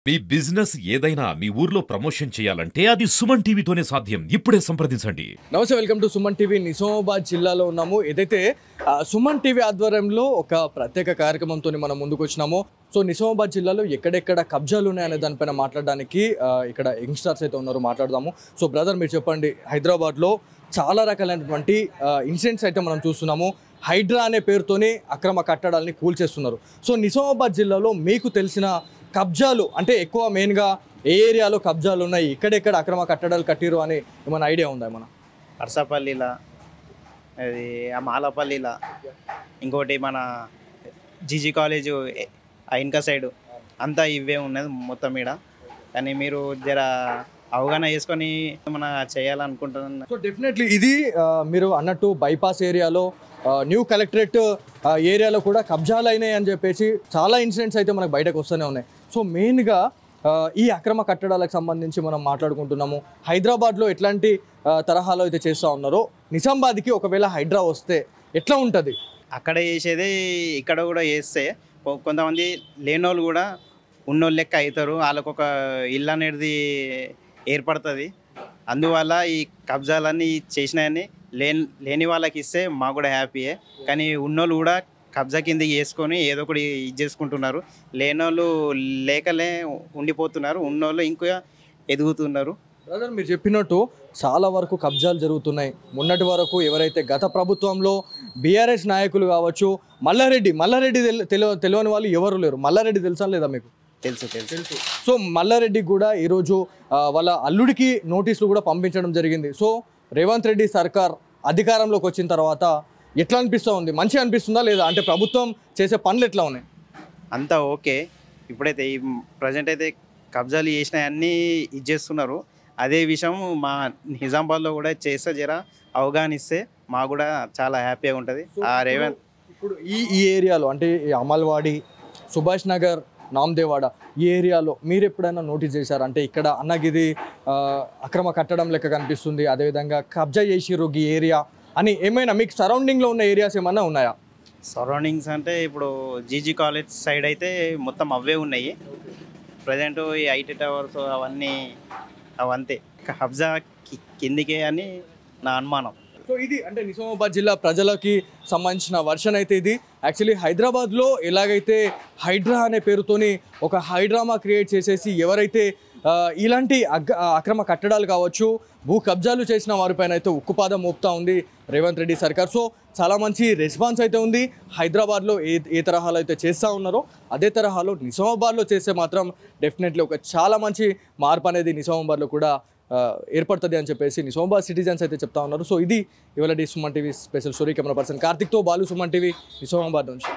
మీ business ఏదైనా మీ ఊర్లో promotion చేయాలంటే అది సుమన్ టీవీతోనే సాధ్యం. ఇప్పుడే సంప్రదించండి. నమస్తే, welcome to Suman TV. Nizamabad జిల్లాలో ఉన్నాము. ఏదైతే సుమన్ టీవీ ఆధ్వర్యంలో ఒక ప్రత్యేక కార్యక్రమంతో మనం ముందుకు వచ్చినాము. సో నిజామాబాద్ జిల్లాలో ఎక్కడెక్కడ కబ్జాలు ఉన్నాయనే దానిపైన మాట్లాడడానికి ఇక్కడ యంగ్స్టర్స్ అయితే ఉన్నారు, మాట్లాడదాము. సో బ్రదర్, మీరు చెప్పండి, హైదరాబాద్లో చాలా రకాలైనటువంటి ఇన్సిడెంట్స్ అయితే మనం చూస్తున్నాము. హైడ్రా అనే పేరుతోనే అక్రమ కట్టడాలని కూల్చేస్తున్నారు. సో నిజామాబాద్ జిల్లాలో మీకు తెలిసిన కబ్జాలు అంటే ఎక్కువ మెయిన్గా ఏ ఏరియాలో కబ్జాలు ఉన్నాయి, ఎక్కడెక్కడ అక్రమ కట్టడాలు కట్టిరు అని ఏమైనా ఐడియా ఉందా? ఏమన్నా అర్సపల్లిలా, అది మాలపల్లిలా, ఇంకోటి మన జీజీ కాలేజు అయినక సైడు అంతా ఇవే ఉన్నది మొత్తం ఈడ. కానీ మీరు జర అవగాహన చేసుకొని మన చేయాలనుకుంటున్నాను. సో డెఫినెట్లీ ఇది మీరు అన్నట్టు బైపాస్ ఏరియాలో, న్యూ కలెక్టరేట్ ఏరియాలో కూడా కబ్జాలు అయినాయి అని చెప్పేసి చాలా ఇన్సిడెంట్స్ అయితే మనకు బయటకు వస్తూనే ఉన్నాయి. సో మెయిన్గా ఈ అక్రమ కట్టడాలకు సంబంధించి మనం మాట్లాడుకుంటున్నాము. హైదరాబాద్లో ఎట్లాంటి తరహాలో అయితే చేస్తూ ఉన్నారో, నిజామాబాద్కి ఒకవేళ హైడ్రా వస్తే ఎట్లా ఉంటుంది? అక్కడ చేసేది ఇక్కడ కూడా చేస్తే కొంతమంది లేనోళ్ళు కూడా ఉన్నోళ్ళు లెక్క అవుతారు, వాళ్ళకు ఒక ఇల్లు అనేది ఏర్పడుతుంది. అందువల్ల ఈ కబ్జాలన్నీ చేసినాయని లేని వాళ్ళకి ఇస్తే మాకు కూడా హ్యాపీయే. కానీ ఉన్నోళ్ళు కూడా కబ్జా కిందకి వేసుకొని ఏదో ఒకటి ఇది చేసుకుంటున్నారు. లేనోళ్ళు లేకలే ఉండిపోతున్నారు, ఉన్నోళ్ళు ఇంకా ఎదుగుతున్నారు. బ్రదర్, మీరు చెప్పినట్టు చాలా వరకు కబ్జాలు జరుగుతున్నాయి. మొన్నటి వరకు ఎవరైతే గత ప్రభుత్వంలో బీఆర్ఎస్ నాయకులు కావచ్చు, మల్లారెడ్డి తెలియని వాళ్ళు ఎవరు లేరు. మల్లారెడ్డి తెలుసా లేదా మీకు? తెలుసు తెలుసు. సో మల్లారెడ్డికి కూడా ఈరోజు వాళ్ళ అల్లుడికి నోటీసులు కూడా పంపించడం జరిగింది. సో రేవంత్ రెడ్డి సర్కార్ అధికారంలోకి వచ్చిన తర్వాత ఎట్లా అనిపిస్తూ ఉంది? మంచిగా అనిపిస్తుందా లేదా? అంటే ప్రభుత్వం చేసే పనులు ఎట్లా ఉన్నాయి? అంతా ఓకే. ఇప్పుడైతే ఈ ప్రజెంట్ అయితే కబ్జాలు చేసినవన్నీ ఇది చేస్తున్నారు. అదే విషయం మా నిజామాబాద్లో కూడా చేస్తే జర అవగాహన ఇస్తే మాకు కూడా చాలా హ్యాపీగా ఉంటుంది. ఆ రేవంత్ ఇప్పుడు ఈ ఏరియాలో అంటే ఈ అమల్వాడి, సుభాష్ నగర్, నామదేవాడ ఈ ఏరియాలో మీరు ఎప్పుడైనా నోటీస్ చేశారు? అంటే ఇక్కడ అన్నగిది అక్రమ కట్టడం లెక్క కనిపిస్తుంది, అదేవిధంగా కబ్జా చేసిర్రు ఈ ఏరియా అని ఏమైనా మీకు సరౌండింగ్లో ఉన్న ఏరియాస్ ఏమన్నా ఉన్నాయా? సరౌండింగ్స్ అంటే ఇప్పుడు జీజీ కాలేజ్ సైడ్ అయితే మొత్తం అవే ఉన్నాయి. ప్రజెంట్ ఈ ఐటీ టవర్స్ అవంతే కబ్జా కిందికే అని నా అనుమానం. సో ఇది అంటే నిజామాబాద్ జిల్లా ప్రజలకి సంబంధించిన వర్షన్ అయితే ఇది. యాక్చువల్లీ హైదరాబాద్లో ఎలాగైతే హైడ్రా అనే పేరుతోని ఒక హైడ్రామా క్రియేట్ చేసేసి ఎవరైతే ఇలాంటి అక్రమ కట్టడాలు కావచ్చు, భూ కబ్జాలు చేసిన వారిపైన అయితే ఉక్కుపాదం మోపుతా ఉంది రేవంత్ రెడ్డి సర్కార్. సో చాలా మంచి రెస్పాన్స్ అయితే ఉంది. హైదరాబాద్లో ఏ తరహాలో అయితే చేస్తూ ఉన్నారో అదే తరహాలో నిజామాబాద్లో చేస్తే మాత్రం డెఫినెట్లీ ఒక చాలా మంచి మార్పు అనేది నిజామాబాద్లో కూడా ఏర్పడుతుంది అని చెప్పేసి నిజామాబాద్ సిటిజన్స్ అయితే చెప్తా ఉన్నారు. సో ఇది ఇవాళ Suman TV special story. Camera person కార్తిక్తో బాలు, సుమన్ టీవీ, నిజామాబాద్ నుంచి.